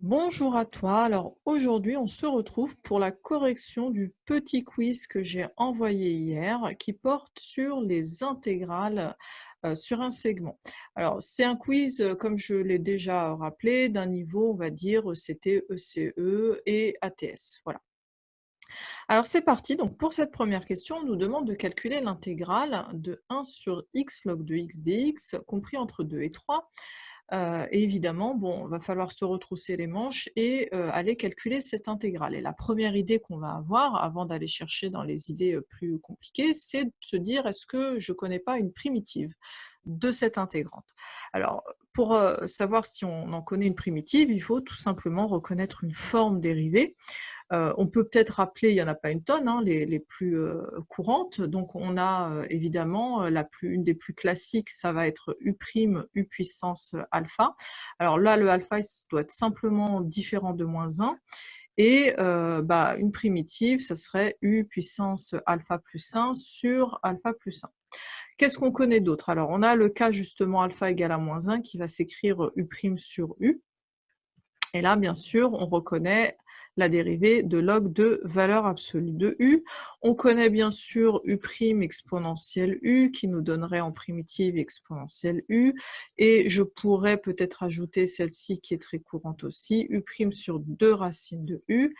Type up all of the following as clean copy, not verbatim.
Bonjour à toi. Alors aujourd'hui, on se retrouve pour la correction du petit quiz que j'ai envoyé hier qui porte sur les intégrales sur un segment. Alors c'est un quiz, comme je l'ai déjà rappelé, d'un niveau, on va dire, c'était ECE et ATS. Voilà. Alors c'est parti. Donc pour cette première question, on nous demande de calculer l'intégrale de 1 sur x log de x dx compris entre 2 et 3. Et évidemment, bon, va falloir se retrousser les manches et aller calculer cette intégrale. Et la première idée qu'on va avoir, avant d'aller chercher dans les idées, plus compliquées, c'est de se dire: «Est-ce que je connais pas une primitive de cette intégrante?» Alors, pour, savoir si on en connaît une primitive, il faut tout simplement reconnaître une forme dérivée. On peut peut-être rappeler, il y en a pas une tonne, hein, les plus, courantes. Donc on a, évidemment, une des plus classiques, ça va être U', U puissance, alpha. Alors là, le alpha, il doit être simplement différent de -1 et bah, une primitive, ça serait U puissance alpha plus 1 sur alpha plus 1. Qu'est-ce qu'on connaît d'autre? Alors on a le cas justement alpha égale à -1 qui va s'écrire, U' sur U. Et là, bien sûr, on reconnaît la dérivée de log de valeur absolue de U. On connaît bien sûr U' exponentielle U qui nous donnerait en primitive exponentielle U. Et je pourrais peut-être ajouter celle-ci qui est très courante aussi, U' sur 2 racines de U,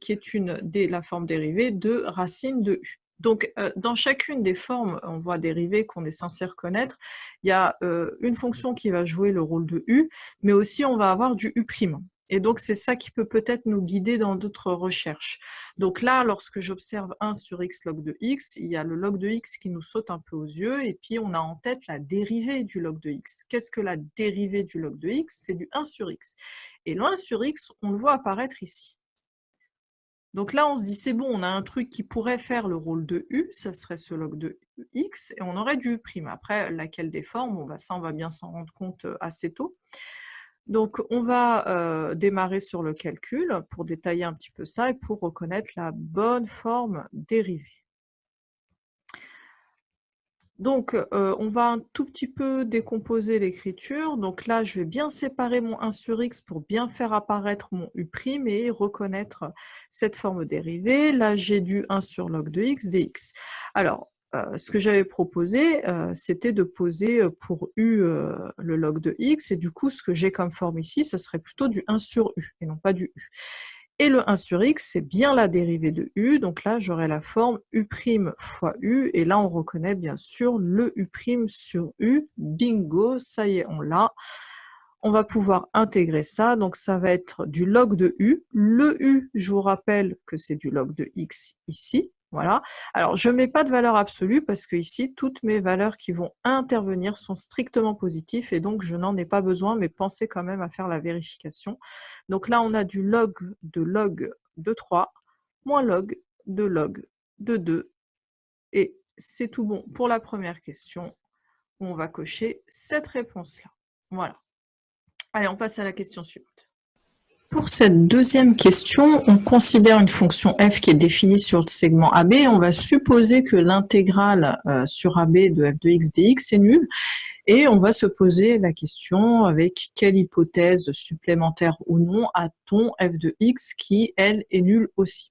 qui est la forme dérivée de racine de U. Donc, dans chacune des formes, on voit dérivées qu'on est censé reconnaître, il y a une fonction qui va jouer le rôle de U, mais aussi on va avoir du U'. Et donc c'est ça qui peut peut-être nous guider dans d'autres recherches. Donc là, lorsque j'observe 1 sur x log de x, il y a le log de x qui nous saute un peu aux yeux, et puis on a en tête la dérivée du log de x. Qu'est-ce que la dérivée du log de x? C'est du 1 sur x. Et le 1 sur x, on le voit apparaître ici. Donc là, on se dit, c'est bon, on a un truc qui pourrait faire le rôle de U, ça serait ce log de x, et on aurait du U'. Après, laquelle des formes, bon, bah, ça, on va bien s'en rendre compte assez tôt. Donc on va démarrer sur le calcul pour détailler un petit peu ça et pour reconnaître la bonne forme dérivée. Donc on va un tout petit peu décomposer l'écriture. Donc là, je vais bien séparer mon 1 sur x pour bien faire apparaître mon U' et reconnaître cette forme dérivée. Là, j'ai du 1 sur log de x dx. Alors, ce que j'avais proposé, c'était de poser, pour U, le log de x, et du coup, ce que j'ai comme forme ici, ça serait plutôt du 1 sur U et non pas du U. Et le 1 sur x, c'est bien la dérivée de U, donc là j'aurai la forme U' fois U, et là on reconnaît bien sûr le U' sur U. Bingo, ça y est, on l'a. On va pouvoir intégrer ça, donc ça va être du log de U. Le U, je vous rappelle que c'est du log de x ici, voilà. Alors je ne mets pas de valeur absolue parce que ici toutes mes valeurs qui vont intervenir sont strictement positives et donc je n'en ai pas besoin, mais pensez quand même à faire la vérification. Donc là on a du log de 3 moins log de 2, et c'est tout bon pour la première question. On va cocher cette réponse-là. Voilà. Allez, on passe à la question suivante. Pour cette deuxième question, on considère une fonction f qui est définie sur le segment AB. On va supposer que l'intégrale sur AB de f de x dx est nulle, et on va se poser la question avec quelle hypothèse supplémentaire ou non a-t-on f de x qui, elle, est nulle aussi.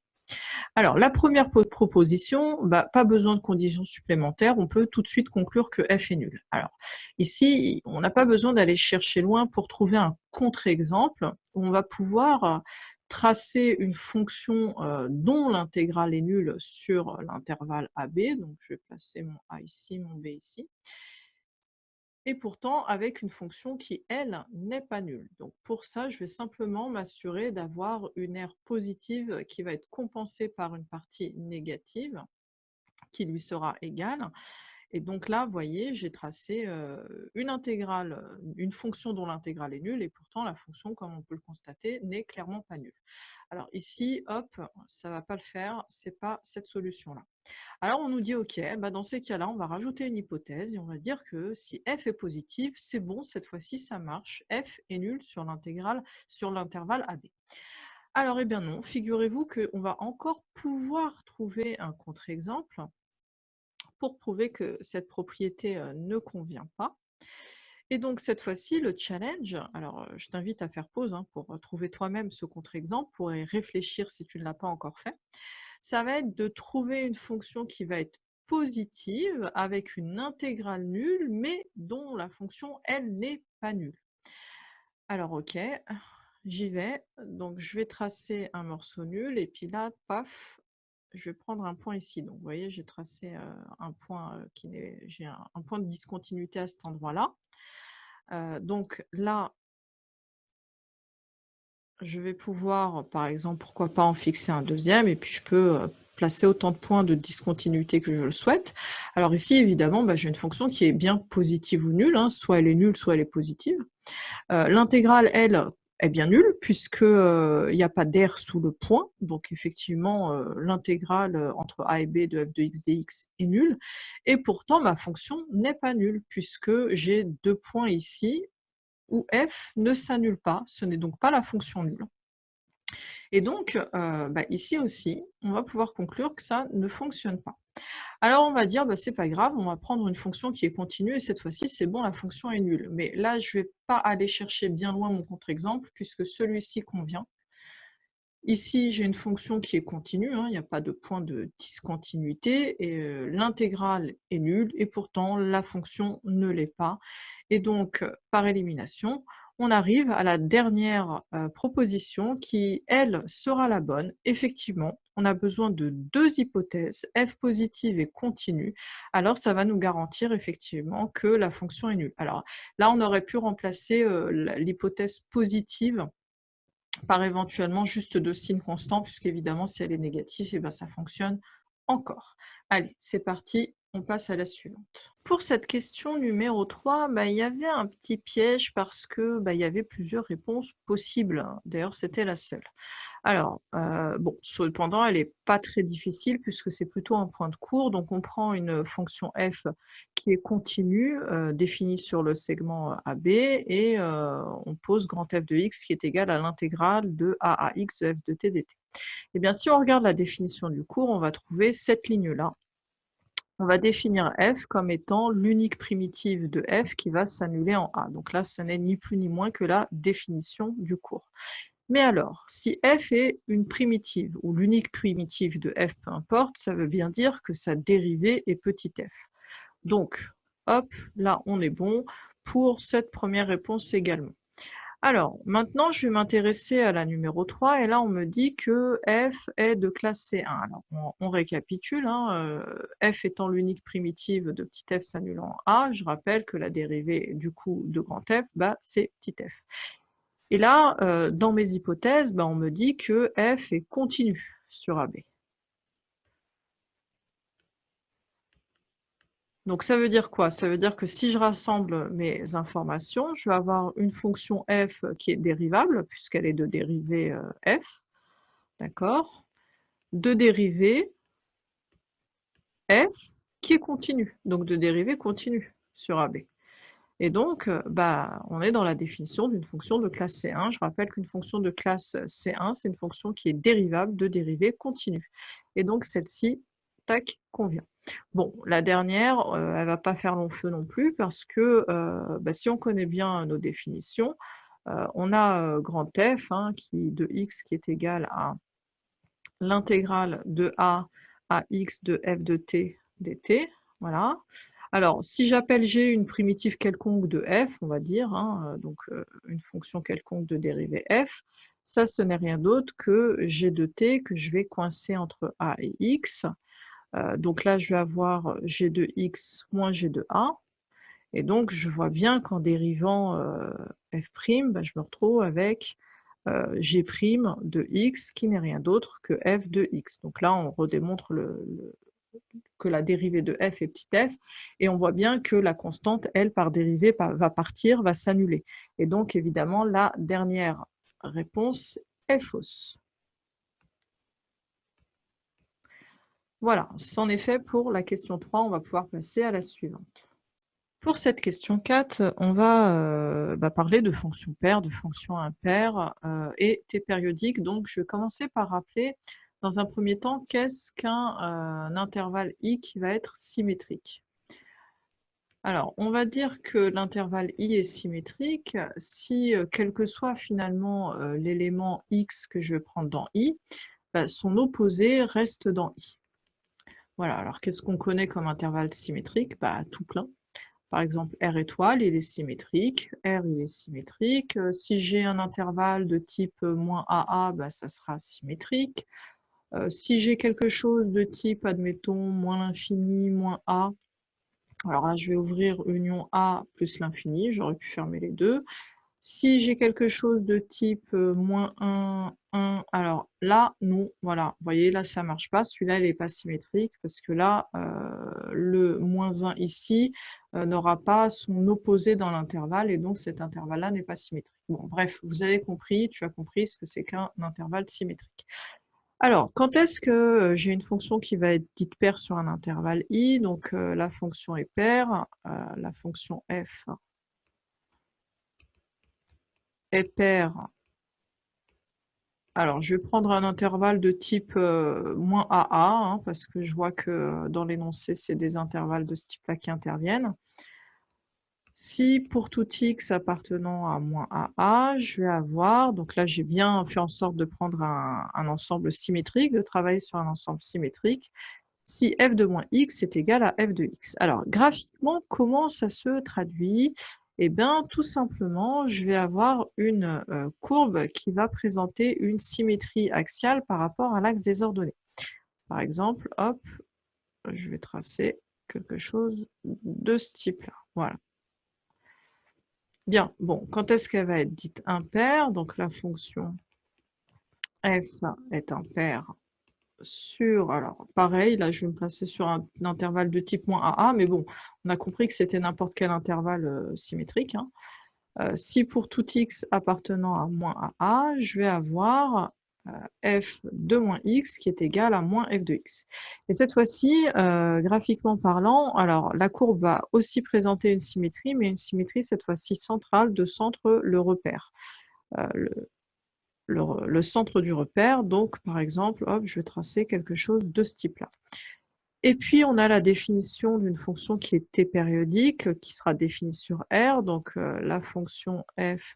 Alors, la première proposition, bah, pas besoin de conditions supplémentaires, on peut tout de suite conclure que f est nul. Alors, ici, on n'a pas besoin d'aller chercher loin pour trouver un contre-exemple. On va pouvoir tracer une fonction dont l'intégrale est nulle sur l'intervalle AB, donc je vais placer mon A ici, mon B ici, et pourtant avec une fonction qui, elle, n'est pas nulle. Donc pour ça, je vais simplement m'assurer d'avoir une aire positive qui va être compensée par une partie négative qui lui sera égale. Et donc là, vous voyez, j'ai tracé une intégrale, une fonction dont l'intégrale est nulle, et pourtant la fonction, comme on peut le constater, n'est clairement pas nulle. Alors ici, hop, ça ne va pas le faire, c'est pas cette solution-là. Alors on nous dit ok, bah dans ces cas-là, on va rajouter une hypothèse et on va dire que si f est positive, c'est bon, cette fois-ci ça marche, f est nul sur l'intégrale, sur l'intervalle AB. Alors eh bien non, figurez-vous qu'on va encore pouvoir trouver un contre-exemple pour prouver que cette propriété ne convient pas. Et donc cette fois-ci, le challenge, alors, je t'invite à faire pause, hein, pour, trouver toi-même ce contre-exemple, pour y réfléchir si tu ne l'as pas encore fait. Ça va être de trouver une fonction qui va être positive avec une intégrale nulle, mais dont la fonction, elle, n'est pas nulle. Alors OK, j'y vais. Donc je vais tracer un morceau nul et puis là, paf, je vais prendre un point ici. Donc vous voyez, j'ai tracé, un point, qui n'est j'ai un point de discontinuité à cet endroit-là. Donc là, je vais pouvoir, par exemple, pourquoi pas en fixer un deuxième et puis je peux, placer autant de points de discontinuité que je le souhaite. Alors ici, évidemment, bah, j'ai une fonction qui est bien positive ou nulle, hein, soit elle est nulle, soit elle est positive. L'intégrale, elle, est bien nulle puisque, il y a pas d'air sous le point, donc effectivement, l'intégrale, entre a et b de f de x dx est nulle et pourtant ma fonction n'est pas nulle puisque j'ai 2 points ici où f ne s'annule pas, ce n'est donc pas la fonction nulle. Et donc, bah, ici aussi, on va pouvoir conclure que ça ne fonctionne pas. Alors on va dire: «Bah, c'est pas grave, on va prendre une fonction qui est continue et cette fois-ci, c'est bon, la fonction est nulle». Mais là, je vais pas aller chercher bien loin mon contre-exemple puisque celui-ci convient. Ici, j'ai une fonction qui est continue, hein, il n'y a pas de point de discontinuité et l'intégrale est nulle et pourtant la fonction ne l'est pas. Et donc, par élimination, on arrive à la dernière, proposition qui, elle, sera la bonne. Effectivement, on a besoin de 2 hypothèses, f positive et continue, alors ça va nous garantir effectivement que la fonction est nulle. Alors là, on aurait pu remplacer, l'hypothèse positive par éventuellement juste 2 signes constants puisqu'évidemment si elle est négative et ben ça fonctionne encore. Allez, c'est parti, on passe à la suivante. Pour cette question numéro 3, bah, il y avait un petit piège parce que, bah, il y avait plusieurs réponses possibles, hein. D'ailleurs, c'était la seule. Alors, bon, cependant, elle est pas très difficile puisque c'est plutôt un point de cours. Donc on prend une fonction f qui est continue, définie sur le segment, AB et on pose grand F de x qui est égal à l'intégrale de a à x de f de t dt. Et bien, si on regarde la définition du cours, on va trouver cette ligne-là. On va définir f comme étant l'unique primitive de f qui va s'annuler en a. Donc là, ce n'est ni plus ni moins que la définition du cours. Mais alors, si f est une primitive ou l'unique primitive de f, peu importe, ça veut bien dire que sa dérivée est petit f. Donc, hop, là on est bon pour cette première réponse également. Alors, maintenant je vais m'intéresser à la numéro 3 et là on me dit que f est de classe C1. Alors, on récapitule, hein, f étant l'unique primitive de petit f s'annulant en a, je rappelle que la dérivée du coup de grand F, bah, c'est petit f. Et là, dans mes hypothèses, bah, on me dit que f est continu sur AB. Donc ça veut dire quoi? Ça veut dire que si je rassemble mes informations, je vais avoir une fonction f qui est dérivable, puisqu'elle est de dérivée, f, d'accord? De dérivée f qui est continue, donc de dérivée continue sur AB. Et donc, bah, on est dans la définition d'une fonction de classe C1. Je rappelle qu'une fonction de classe C1, c'est une fonction qui est dérivable de dérivée continue. Et donc celle-ci, tac, convient. Bon, la dernière, elle va pas faire long feu non plus parce que, bah, si on connaît bien nos définitions, on a, grand F, hein, de x qui est égal à l'intégrale de a à x de f de t dt, voilà. Alors, si j'appelle g une primitive quelconque de f, on va dire, hein, donc une fonction quelconque de dérivée f, ça, ce n'est rien d'autre que g de t que je vais coincer entre a et x. Donc là, je vais avoir g de x moins g de a. Et donc, je vois bien qu'en dérivant f', bah, je me retrouve avec g' de x qui n'est rien d'autre que f de x. Donc là, on redémontre que la dérivée de f est petit f, et on voit bien que la constante, elle, par dérivée, va partir, va s'annuler. Et donc, évidemment, la dernière réponse est fausse. Voilà, c'en est fait pour la question 3, on va pouvoir passer à la suivante. Pour cette question 4, on va bah, parler de fonctions paires, de fonctions impaires et t périodiques. Donc, je vais commencer par rappeler, dans un premier temps, qu'est-ce qu'un intervalle i qui va être symétrique. Alors, on va dire que l'intervalle i est symétrique si, quel que soit finalement, l'élément x que je vais prendre dans i, bah, son opposé reste dans i. Voilà, alors qu'est-ce qu'on connaît comme intervalle symétrique? Bah, tout plein. Par exemple, R étoile, il est symétrique, R il est symétrique, si j'ai un intervalle de type, -AA, bah, ça sera symétrique. Si j'ai quelque chose de type, admettons, moins l'infini, moins A, alors là, je vais ouvrir union A plus l'infini, j'aurais pu fermer les deux. Si j'ai quelque chose de type, -1, 1, alors là, non, voilà. Vous voyez, là, ça marche pas. Celui-là, il est pas symétrique parce que là, le -1 ici, n'aura pas son opposé dans l'intervalle et donc cet intervalle-là n'est pas symétrique. Bon, bref, vous avez compris, tu as compris ce que c'est qu'un intervalle symétrique. Alors, quand est-ce que, j'ai une fonction qui va être dite paire sur un intervalle i? Donc, la fonction est paire, la fonction f est paire. Alors, je vais prendre un intervalle de type, -AA, hein, parce que je vois que dans l'énoncé, c'est des intervalles de ce type-là qui interviennent. Si pour tout x appartenant à -AA, je vais avoir, donc là j'ai bien fait en sorte de prendre un ensemble symétrique, de travailler sur un ensemble symétrique, si f de moins x est égal à f de x. Alors graphiquement, comment ça se traduit? Eh bien, tout simplement, je vais avoir une courbe qui va présenter une symétrie axiale par rapport à l'axe des ordonnées. Par exemple, hop, je vais tracer quelque chose de ce type-là. Voilà. Bien, bon, quand est-ce qu'elle va être dite impaire? Donc la fonction f est impaire sur, alors pareil, là je vais me placer sur un intervalle de type -AA, mais bon, on a compris que c'était n'importe quel intervalle symétrique, hein. Si pour tout x appartenant à -AA, je vais avoir f de moins x qui est égal à moins f de x. Et cette fois-ci, graphiquement parlant, alors la courbe va aussi présenter une symétrie, mais une symétrie cette fois-ci centrale de centre le repère. Le le centre du repère, donc par exemple, hop, je vais tracer quelque chose de ce type-là. Et puis on a la définition d'une fonction qui est t périodique, qui sera définie sur R, donc la fonction f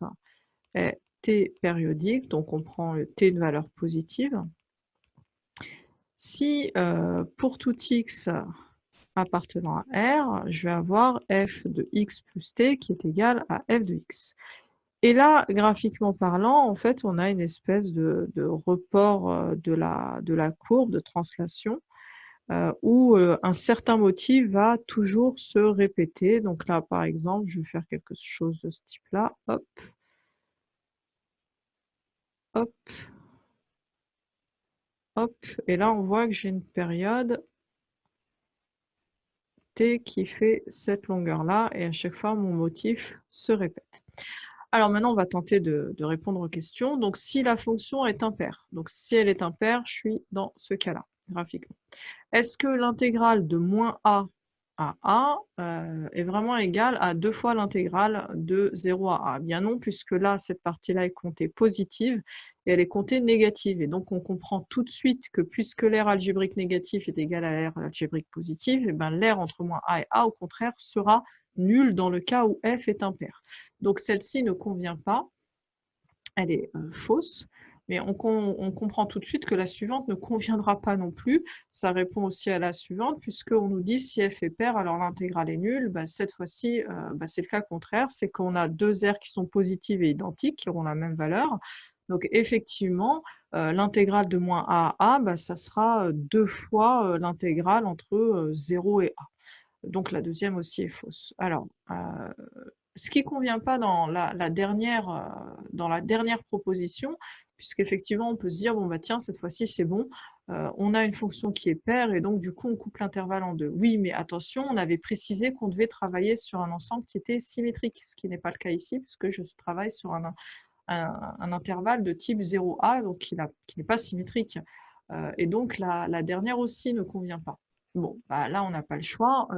est t périodique, donc on prend t de valeur positive. Si pour tout x appartenant à R, je vais avoir f de x plus t qui est égal à f de x. Et là, graphiquement parlant, en fait, on a une espèce de report de la courbe de translation où un certain motif va toujours se répéter. Donc là, par exemple, je vais faire quelque chose de ce type-là. Hop, hop, hop. Et là, on voit que j'ai une période t qui fait cette longueur-là. Et à chaque fois, mon motif se répète. Alors maintenant, on va tenter de répondre aux questions. Donc, si la fonction est impaire, donc si elle est impaire, je suis dans ce cas-là, graphiquement. Est-ce que l'intégrale de moins a à a est vraiment égale à 2 fois l'intégrale de 0 à a? Eh bien non, puisque là, cette partie-là est comptée positive et elle est comptée négative. Et donc, on comprend tout de suite que puisque l'aire algébrique négatif est égal à l'aire algébrique positive, et ben, l'aire entre moins a et a, au contraire, sera nulle dans le cas où f est impair. Donc, celle-ci ne convient pas, elle est fausse. Mais on comprend tout de suite que la suivante ne conviendra pas non plus. Ça répond aussi à la suivante, puisqu'on nous dit si f est paire, alors l'intégrale est nulle. Bah, cette fois-ci, c'est le cas contraire, c'est qu'on a deux aires qui sont positives et identiques, qui auront la même valeur. Donc effectivement, l'intégrale de moins a à a, bah, ça sera 2 fois l'intégrale entre 0 et a. Donc la deuxième aussi est fausse. Alors, ce qui ne convient pas dans la dernière proposition, puisqu'effectivement on peut se dire, bon bah tiens, cette fois-ci c'est bon, on a une fonction qui est paire et donc du coup on coupe l'intervalle en deux. Oui, mais attention, on avait précisé qu'on devait travailler sur un ensemble qui était symétrique, ce qui n'est pas le cas ici, puisque je travaille sur un intervalle de type 0A, donc qui n'est pas symétrique. Et donc la dernière aussi ne convient pas. Bon, bah là, on n'a pas le choix.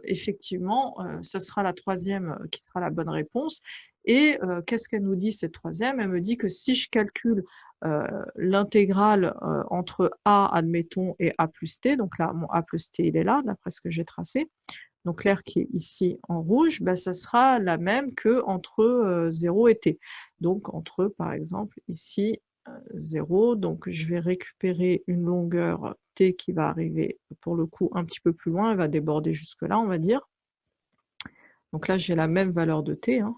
Effectivement, ça sera la troisième qui sera la bonne réponse. Et qu'est-ce qu'elle nous dit, cette troisième? Elle me dit que si je calcule l'intégrale entre a, admettons, et a plus t, donc là, mon a plus t, il est là, d'après ce que j'ai tracé, Donc l'aire qui est ici en rouge, bah, ça sera la même qu'entre 0 et t. Donc entre, par exemple, ici, 0. Donc je vais récupérer une longueur t qui va arriver, pour le coup, un petit peu plus loin. Elle va déborder jusque là, on va dire. Donc là, j'ai la même valeur de t, hein.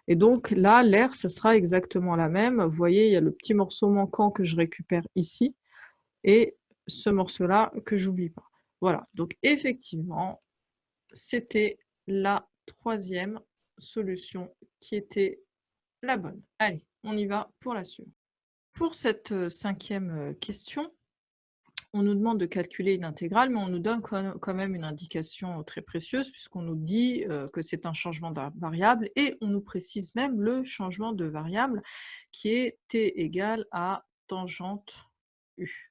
Et donc là, l'aire, ça sera exactement la même. Vous voyez, il y a le petit morceau manquant que je récupère ici et ce morceau-là que j'oublie pas. Voilà, donc effectivement, c'était la troisième solution qui était la bonne. Allez, on y va pour la suivante. Pour cette cinquième question, on nous demande de calculer une intégrale, mais on nous donne quand même une indication très précieuse puisqu'on nous dit que c'est un changement de variable et on nous précise même le changement de variable qui est t égale à tangente u.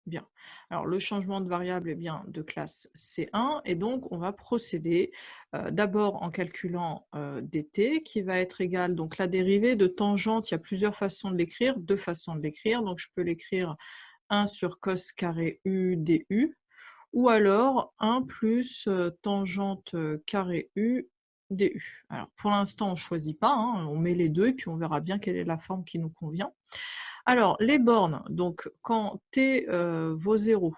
Bien. Alors le changement de variable est bien de classe C1 et donc on va procéder d'abord en calculant dt qui va être égal, donc la dérivée de tangente, il y a plusieurs façons de l'écrire, deux façons de l'écrire, donc je peux l'écrire 1 sur cos carré u du, ou alors 1 plus tangente carré u du. Alors pour l'instant on ne choisit pas, hein, on met les deux et puis on verra bien quelle est la forme qui nous convient. Alors les bornes, donc quand t vaut 0,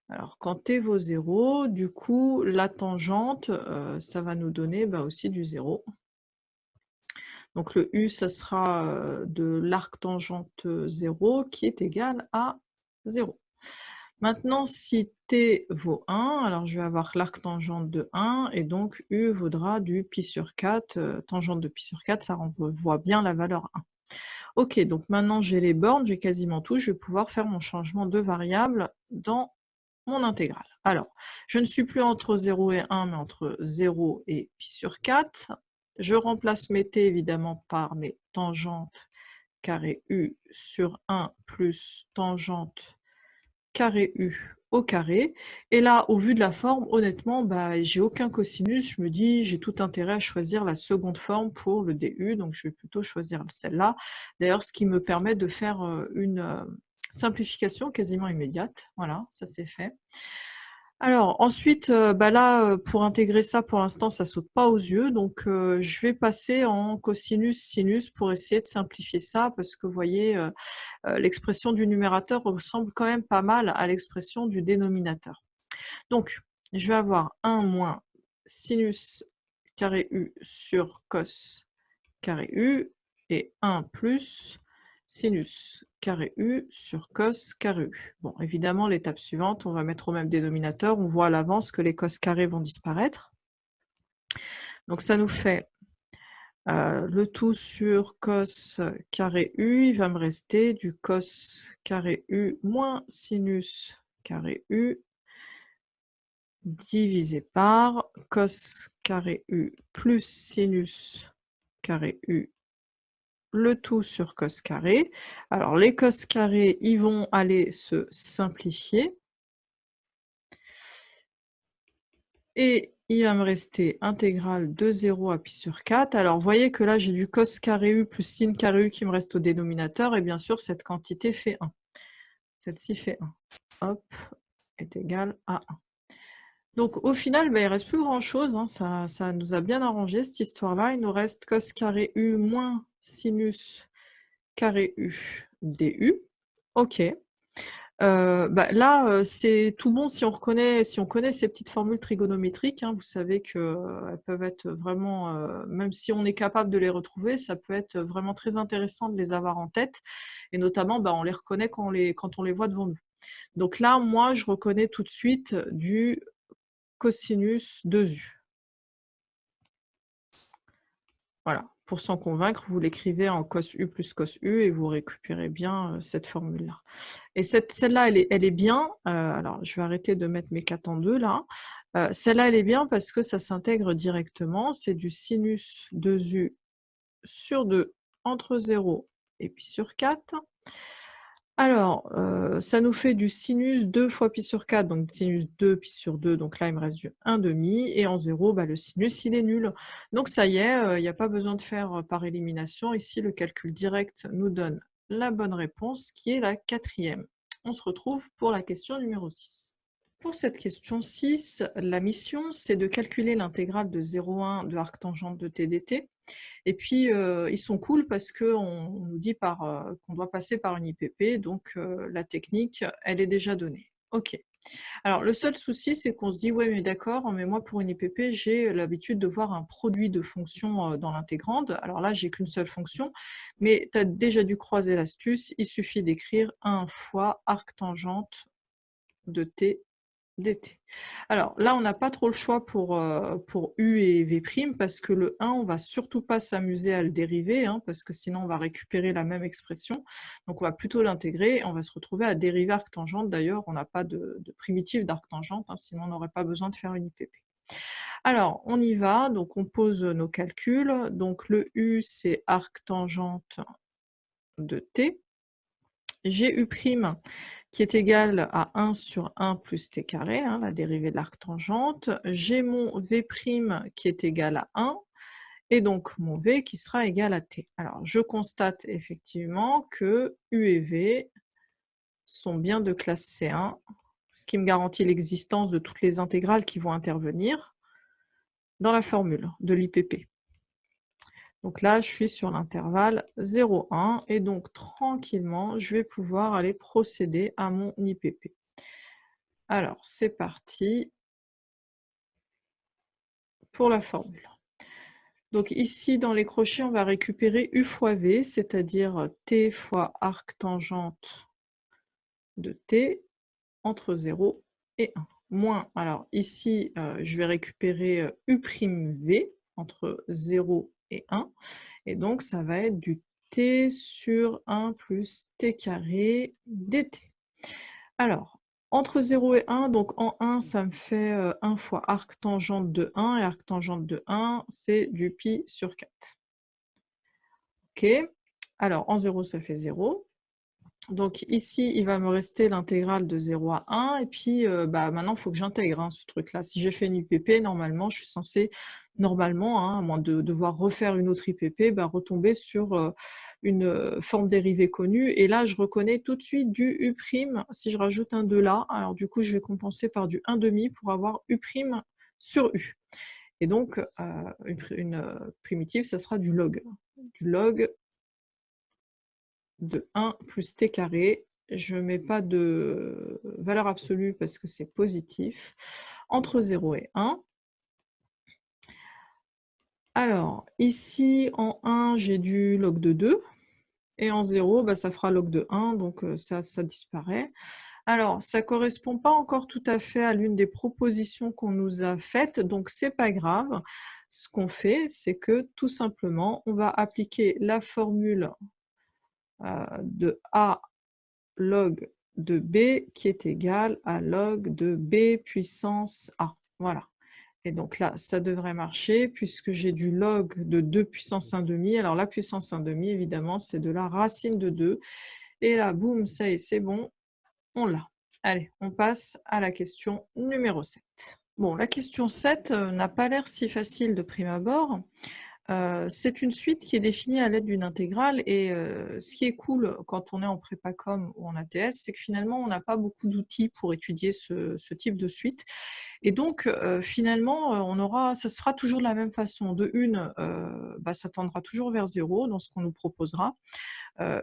alors quand t vaut 0, du coup la tangente, ça va nous donner aussi du 0. Donc le u, ça sera de l'arc tangente 0 qui est égal à 0. Maintenant, si t vaut 1, alors je vais avoir l'arc tangente de 1 et donc u vaudra du pi sur 4, tangente de pi sur 4, ça renvoie bien la valeur 1. Ok, donc maintenant j'ai les bornes, j'ai quasiment tout, je vais pouvoir faire mon changement de variable dans mon intégrale. Alors, je ne suis plus entre 0 et 1, mais entre 0 et pi sur 4. Je remplace mes t évidemment par mes tangentes carré u sur 1 plus tangente carré u au carré. Et là, au vu de la forme, honnêtement, j'ai aucun cosinus. Je me dis, j'ai tout intérêt à choisir la seconde forme pour le du, donc je vais plutôt choisir celle-là. D'ailleurs, ce qui me permet de faire une simplification quasiment immédiate. Voilà, ça c'est fait. Alors ensuite, là, pour intégrer ça, pour l'instant, ça saute pas aux yeux, donc je vais passer en cosinus sinus pour essayer de simplifier ça, parce que vous voyez, l'expression du numérateur ressemble quand même pas mal à l'expression du dénominateur. Donc, je vais avoir 1 moins sinus carré u sur cos carré u et 1 plus sinus carré u sur cos carré u. Bon, évidemment, l'étape suivante, on va mettre au même dénominateur. On voit à l'avance que les cos carrés vont disparaître. Donc ça nous fait le tout sur cos carré u, il va me rester du cos carré u moins sinus carré u divisé par cos carré u plus sinus carré u, le tout sur cos carré. Alors les cos carrés, ils vont aller se simplifier. Et il va me rester intégrale de 0 à pi sur 4. Alors vous voyez que là j'ai du cos carré u plus sin carré u qui me reste au dénominateur, et bien sûr cette quantité fait 1. Celle-ci fait 1. Hop, est égale à 1. Donc au final, il ne reste plus grand chose, hein. Ça nous a bien arrangé cette histoire-là. Il nous reste cos carré u moins sinus carré u du. Ok. Là, c'est tout bon si on connaît ces petites formules trigonométriques, hein. Vous savez qu'elles peuvent être vraiment, même si on est capable de les retrouver, ça peut être vraiment très intéressant de les avoir en tête, et notamment, on les reconnaît quand on les voit devant nous. Donc là, moi, je reconnais tout de suite du cosinus 2u. Voilà, pour s'en convaincre, vous l'écrivez en cos u plus cos u et vous récupérez bien cette formule-là. Et celle-là, elle est bien. Alors, je vais arrêter de mettre mes 4 en 2 là. Celle-là, elle est bien parce que ça s'intègre directement. C'est du sinus 2u sur 2 entre 0 et pi sur 4. Alors, ça nous fait du sinus 2 fois pi sur 4, donc sinus 2 pi sur 2, donc là il me reste du 1/2, et en 0, le sinus il est nul. Donc ça y est, il n'y a pas besoin de faire par élimination. Ici, le calcul direct nous donne la bonne réponse, qui est la 4e. On se retrouve pour la question numéro 6. Pour cette question 6, la mission, c'est de calculer l'intégrale de 0,1 de arctangente de t dt. Et puis, ils sont cool parce qu'on nous dit qu'on doit passer par une IPP, donc la technique, elle est déjà donnée. OK. Alors le seul souci, c'est qu'on se dit: «Ouais, mais d'accord, mais moi pour une IPP, j'ai l'habitude de voir un produit de fonctions, dans l'intégrande». Alors là, j'ai qu'une seule fonction, mais tu as déjà dû croiser l'astuce, il suffit d'écrire 1 fois arctangente de t dt. Alors là, on n'a pas trop le choix pour u et v' parce que le 1, on va surtout pas s'amuser à le dériver, hein, parce que sinon on va récupérer la même expression. Donc on va plutôt l'intégrer et on va se retrouver à dériver arctangente. D'ailleurs, on n'a pas de primitive d'arctangente, hein, sinon on n'aurait pas besoin de faire une IPP. Alors, on y va, donc on pose nos calculs. Donc le u, c'est arctangente de t. J'ai u' qui est égal à 1 sur 1 plus t carré, hein, la dérivée de l'arctangente. J'ai mon v' qui est égal à 1, et donc mon v qui sera égal à t. Alors je constate effectivement que u et v sont bien de classe C1, ce qui me garantit l'existence de toutes les intégrales qui vont intervenir dans la formule de l'IPP. Donc là, je suis sur l'intervalle 0,1 et donc tranquillement, je vais pouvoir aller procéder à mon IPP. Alors, c'est parti pour la formule. Donc ici, dans les crochets, on va récupérer u fois v, c'est-à-dire t fois arctangente de t entre 0 et 1. Moins, alors ici, je vais récupérer u'v entre 0 et 1. Et donc, ça va être du t sur 1 plus t carré dt. Alors, entre 0 et 1, donc en 1, ça me fait 1 fois arctangente de 1, et arctangente de 1, c'est du pi sur 4. OK. Alors, en 0, ça fait 0. Donc ici, il va me rester l'intégrale de 0 à 1, et puis maintenant, il faut que j'intègre, hein, ce truc-là. Si j'ai fait une IPP, normalement, je suis censée, normalement, hein, à moins de devoir refaire une autre IPP, retomber sur une forme dérivée connue. Et là, je reconnais tout de suite du U'. Si je rajoute un 2 là, alors du coup, je vais compenser par du 1,5 pour avoir U' sur U. Et donc, une primitive, ça sera du log. Du log de 1 plus t carré. Je ne mets pas de valeur absolue parce que c'est positif, entre 0 et 1. Alors, ici, en 1, j'ai du log de 2, et en 0, ça fera log de 1, donc ça disparaît. Alors, ça ne correspond pas encore tout à fait à l'une des propositions qu'on nous a faites, donc c'est pas grave. Ce qu'on fait, c'est que tout simplement, on va appliquer la formule de A log de B qui est égal à log de B puissance A. Voilà. Et donc là, ça devrait marcher puisque j'ai du log de 2 puissance 1,5. Alors la puissance 1,5, évidemment, c'est de la racine de 2. Et là, boum, ça y est, c'est bon, on l'a. Allez, on passe à la question numéro 7. Bon, la question 7 n'a pas l'air si facile de prime abord. C'est une suite qui est définie à l'aide d'une intégrale, et ce qui est cool quand on est en prépa com ou en ATS, c'est que finalement on n'a pas beaucoup d'outils pour étudier ce type de suite, et donc finalement, ça se fera toujours de la même façon. De une, ça tendra toujours vers 0 dans ce qu'on nous proposera,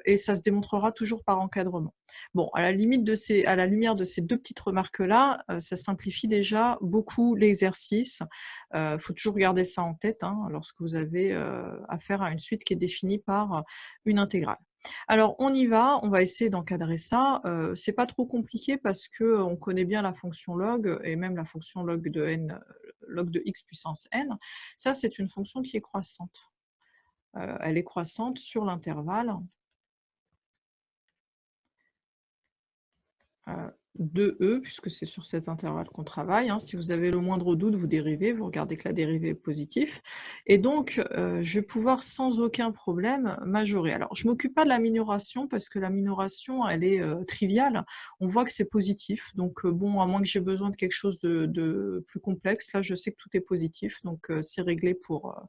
et ça se démontrera toujours par encadrement. Bon, à la lumière de ces 2 petites remarques-là, ça simplifie déjà beaucoup l'exercice. Faut toujours garder ça en tête, hein, lorsque vous avez affaire à une suite qui est définie par une intégrale. Alors on y va, on va essayer d'encadrer ça. C'est pas trop compliqué parce qu'on connaît bien la fonction log, et même la fonction log de n, log de x puissance n. Ça, c'est une fonction qui est croissante. Elle est croissante sur l'intervalle 2e, puisque c'est sur cet intervalle qu'on travaille, hein. Si vous avez le moindre doute, vous dérivez, vous regardez que la dérivée est positive. Et donc, je vais pouvoir sans aucun problème majorer. Alors, je ne m'occupe pas de la minoration parce que la minoration, elle est triviale. On voit que c'est positif. Donc, bon, à moins que j'ai besoin de quelque chose de plus complexe, là, je sais que tout est positif. Donc, c'est réglé pour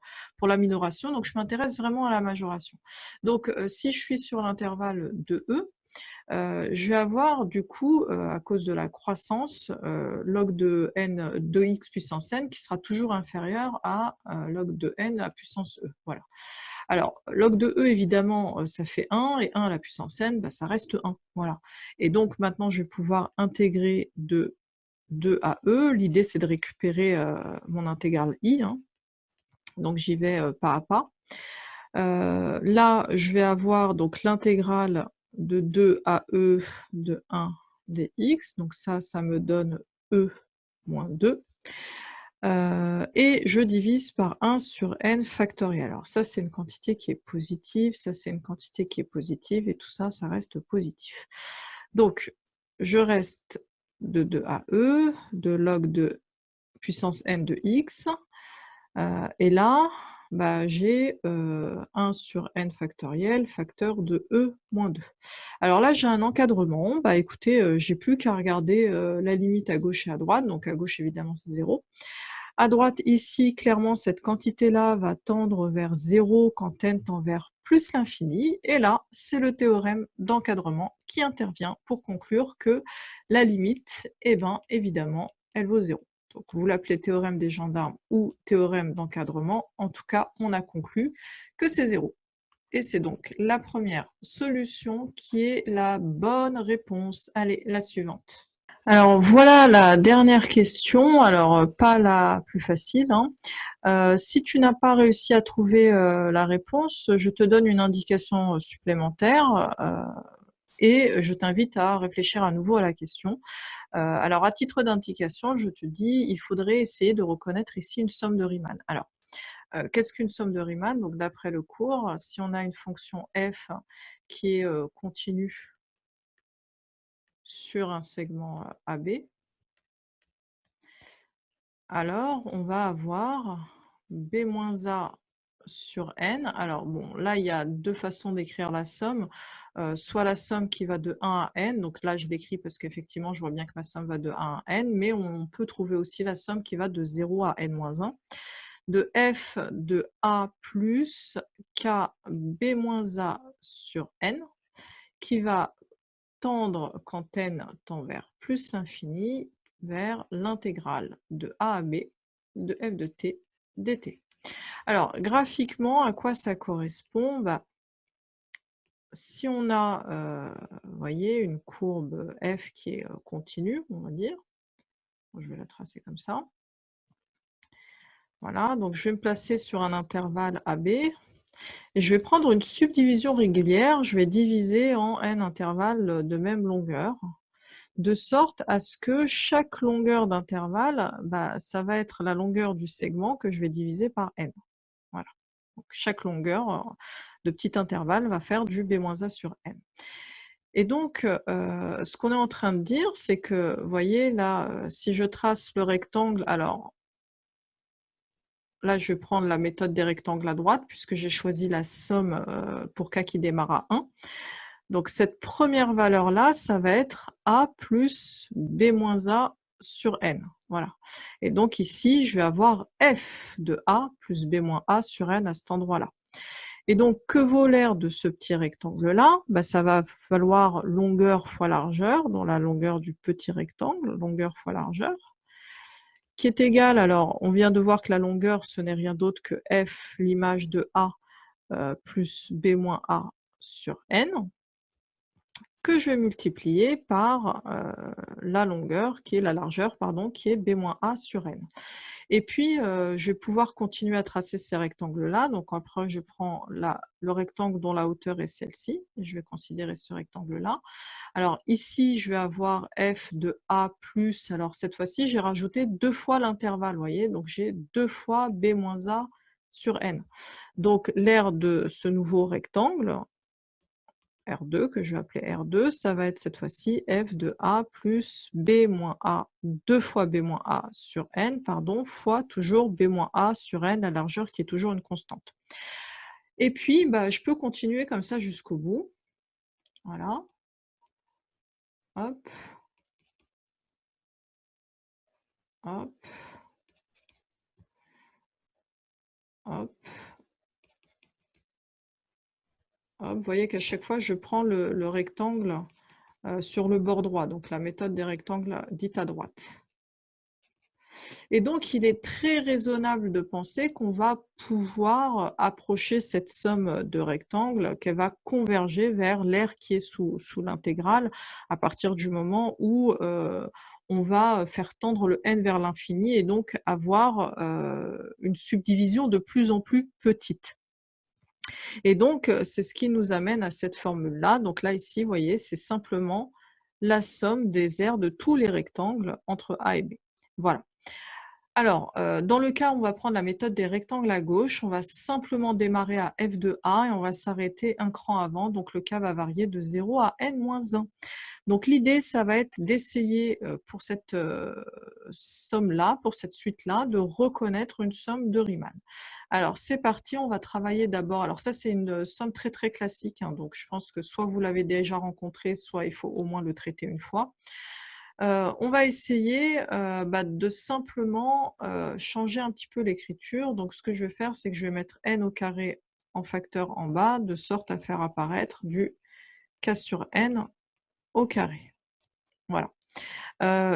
la minoration. Donc, je m'intéresse vraiment à la majoration. Donc, si je suis sur l'intervalle 2e, je vais avoir du coup, à cause de la croissance, log de n de x puissance n qui sera toujours inférieur à, log de n à puissance e, voilà. Alors log de e évidemment, ça fait 1 et 1 à la puissance n, bah, ça reste 1, voilà. Et donc maintenant je vais pouvoir intégrer de 2 à e. L'idée c'est de récupérer, mon intégrale i, hein. Donc j'y vais, pas à pas. Là, je vais avoir donc l'intégrale de 2 à e de 1 dx, donc ça me donne e moins 2, et je divise par 1 sur n factoriel. Alors ça, c'est une quantité qui est positive, ça, c'est une quantité qui est positive et tout ça, ça reste positif. Donc je reste de 2 à e, de log de puissance n de x, et là, bah, j'ai, 1 sur n factoriel, facteur de e moins 2. Alors là, j'ai un encadrement, bah, écoutez, j'ai plus qu'à regarder, la limite à gauche et à droite, donc à gauche évidemment c'est 0. À droite ici, clairement cette quantité-là va tendre vers 0 quand n tend vers plus l'infini, et là, c'est le théorème d'encadrement qui intervient pour conclure que la limite, eh ben, évidemment, elle vaut 0. Donc vous l'appelez théorème des gendarmes ou théorème d'encadrement, en tout cas, on a conclu que c'est 0. Et c'est donc la première solution qui est la bonne réponse. Allez, la suivante. Alors voilà la dernière question, alors pas la plus facile, hein. Si tu n'as pas réussi à trouver, la réponse, je te donne une indication, supplémentaire, et je t'invite à réfléchir à nouveau à la question. Alors à titre d'indication, je te dis, il faudrait essayer de reconnaître ici une somme de Riemann. Alors, qu'est-ce qu'une somme de Riemann? Donc d'après le cours, si on a une fonction f qui est, continue sur un segment, AB, alors on va avoir b-a sur n. Alors bon, là il y a 2 façons d'écrire la somme, soit la somme qui va de 1 à n, donc là je l'écris parce qu'effectivement je vois bien que ma somme va de 1 à n, mais on peut trouver aussi la somme qui va de 0 à n-1, de f de a plus k b-a sur n, qui va tendre quand n tend vers plus l'infini, vers l'intégrale de a à b de f de t dt. Alors graphiquement, à quoi ça correspond? Bah, si on a, vous voyez, une courbe f qui est, continue, on va dire. Je vais la tracer comme ça. Voilà, donc je vais me placer sur un intervalle AB et je vais prendre une subdivision régulière, je vais diviser en n intervalles de même longueur, de sorte à ce que chaque longueur d'intervalle, bah, ça va être la longueur du segment que je vais diviser par n. Voilà. Donc chaque longueur, de petit intervalle va faire du b-a sur n. Et donc, ce qu'on est en train de dire, c'est que, vous voyez là, si je trace le rectangle, alors là je vais prendre la méthode des rectangles à droite puisque j'ai choisi la somme, pour k qui démarre à 1. Donc cette première valeur-là, ça va être a plus b-a sur n, voilà. Et donc ici, je vais avoir f de a plus b-a sur n à cet endroit-là. Et donc, que vaut l'aire de ce petit rectangle-là? Bah, ça va valoir longueur fois largeur, dans la longueur du petit rectangle, longueur fois largeur, qui est égale, alors on vient de voir que la longueur, ce n'est rien d'autre que f, l'image de a, plus b-a sur n, que je vais multiplier par la longueur, qui est la largeur, pardon, qui est b-a sur n. Et puis, je vais pouvoir continuer à tracer ces rectangles-là. Donc après, je prends le rectangle dont la hauteur est celle-ci. Je vais considérer ce rectangle-là. Alors ici, je vais avoir f de a plus. Alors cette fois-ci, j'ai rajouté 2 fois l'intervalle, vous voyez. Donc j'ai 2 fois b-a sur n. Donc l'aire de ce nouveau rectangle, R2, que je vais appeler R2, ça va être cette fois-ci f de a plus b moins a, 2 fois b moins a sur n, pardon, fois toujours b moins a sur n, la largeur qui est toujours une constante. Et puis, bah, je peux continuer comme ça jusqu'au bout. Voilà. Hop. Hop. Hop. Hop, vous voyez qu'à chaque fois, je prends le rectangle sur le bord droit, donc la méthode des rectangles dite à droite. Et donc, il est très raisonnable de penser qu'on va pouvoir approcher cette somme de rectangles, qu'elle va converger vers l'aire qui est sous l'intégrale à partir du moment où on va faire tendre le n vers l'infini et donc avoir une subdivision de plus en plus petite. Et donc, c'est ce qui nous amène à cette formule-là. Donc là, ici, vous voyez, c'est simplement la somme des aires de tous les rectangles entre A et B. Voilà. Alors, dans le cas où on va prendre la méthode des rectangles à gauche, on va simplement démarrer à f de a et on va s'arrêter un cran avant, donc le cas va varier de 0 à n-1. Donc l'idée, ça va être d'essayer, pour cette, somme-là, pour cette suite-là, de reconnaître une somme de Riemann. Alors c'est parti, on va travailler d'abord alors ça c'est une, somme très, très classique, hein, donc je pense que soit vous l'avez déjà rencontré, soit il faut au moins le traiter une fois. On va essayer, de simplement, changer un petit peu l'écriture. Donc ce que je vais faire, c'est que je vais mettre n au carré en facteur en bas, de sorte à faire apparaître du k sur n au carré. Voilà.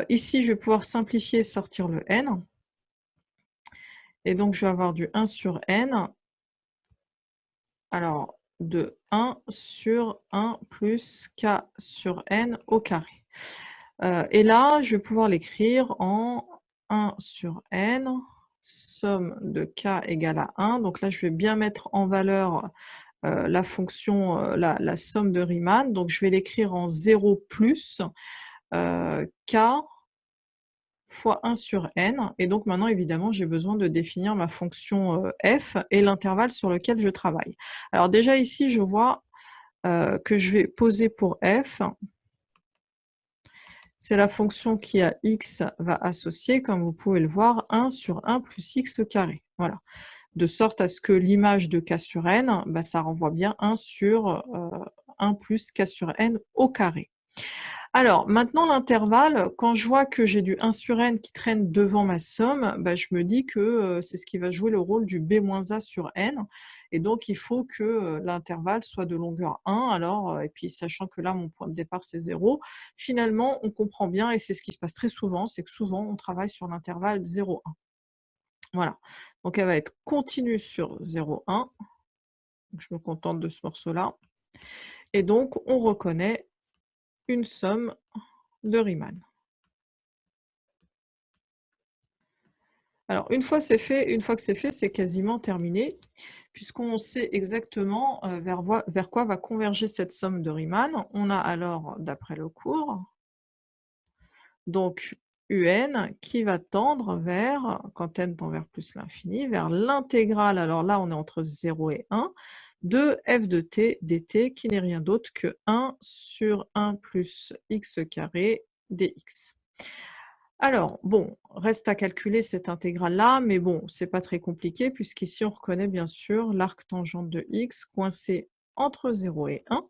Ici, je vais pouvoir simplifier et sortir le n. Et donc je vais avoir du 1 sur n. Alors de 1 sur 1 plus k sur n au carré. Et là, je vais pouvoir l'écrire en 1 sur n, somme de k égale à 1. Donc là, je vais bien mettre en valeur la fonction, la somme de Riemann. Donc je vais l'écrire en 0 plus k fois 1 sur n. Et donc maintenant, évidemment, j'ai besoin de définir ma fonction f et l'intervalle sur lequel je travaille. Alors déjà ici, je vois que je vais poser pour f. C'est la fonction qui à x va associer, comme vous pouvez le voir, 1 sur 1 plus x carré. Voilà. De sorte à ce que l'image de k sur n, ça renvoie bien 1 sur 1 plus k sur n au carré. Alors, maintenant l'intervalle, quand je vois que j'ai du 1 sur n qui traîne devant ma somme, je me dis que c'est ce qui va jouer le rôle du b-a sur n. Et donc, il faut que l'intervalle soit de longueur 1. Alors, et puis sachant que là, mon point de départ, c'est 0, finalement, on comprend bien, et c'est ce qui se passe très souvent, c'est que souvent, on travaille sur l'intervalle 0,1. Voilà. Donc, elle va être continue sur 0,1. Je me contente de ce morceau-là. Et donc, on reconnaît une somme de Riemann. Alors une fois que c'est fait, c'est quasiment terminé, puisqu'on sait exactement vers quoi va converger cette somme de Riemann. On a alors, d'après le cours, donc UN qui va tendre vers, quand n tend vers plus l'infini, vers l'intégrale, alors là on est entre 0 et 1, de f de t dt qui n'est rien d'autre que 1 sur 1 plus x carré dx. Alors, bon, reste à calculer cette intégrale-là, mais bon, c'est pas très compliqué, puisqu'ici on reconnaît bien sûr l'arc tangente de x coincé entre 0 et 1,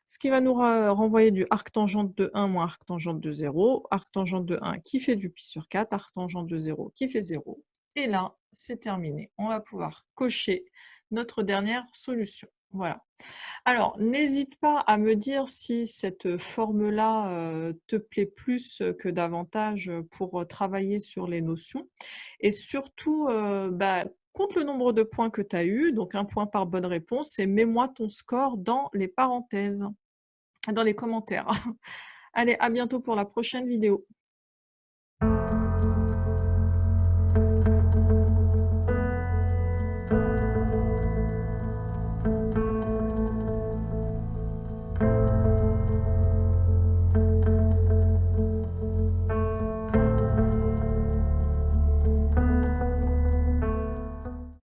ce qui va nous renvoyer du arc tangente de 1 moins arc tangente de 0, arc tangente de 1 qui fait du pi sur 4, arc tangente de 0 qui fait 0. Et là, c'est terminé. On va pouvoir cocher notre dernière solution. Voilà. Alors, n'hésite pas à me dire si cette forme-là te plaît plus que davantage pour travailler sur les notions. Et surtout, compte le nombre de points que tu as eu, donc un point par bonne réponse, et mets-moi ton score dans les parenthèses, dans les commentaires. Allez, à bientôt pour la prochaine vidéo.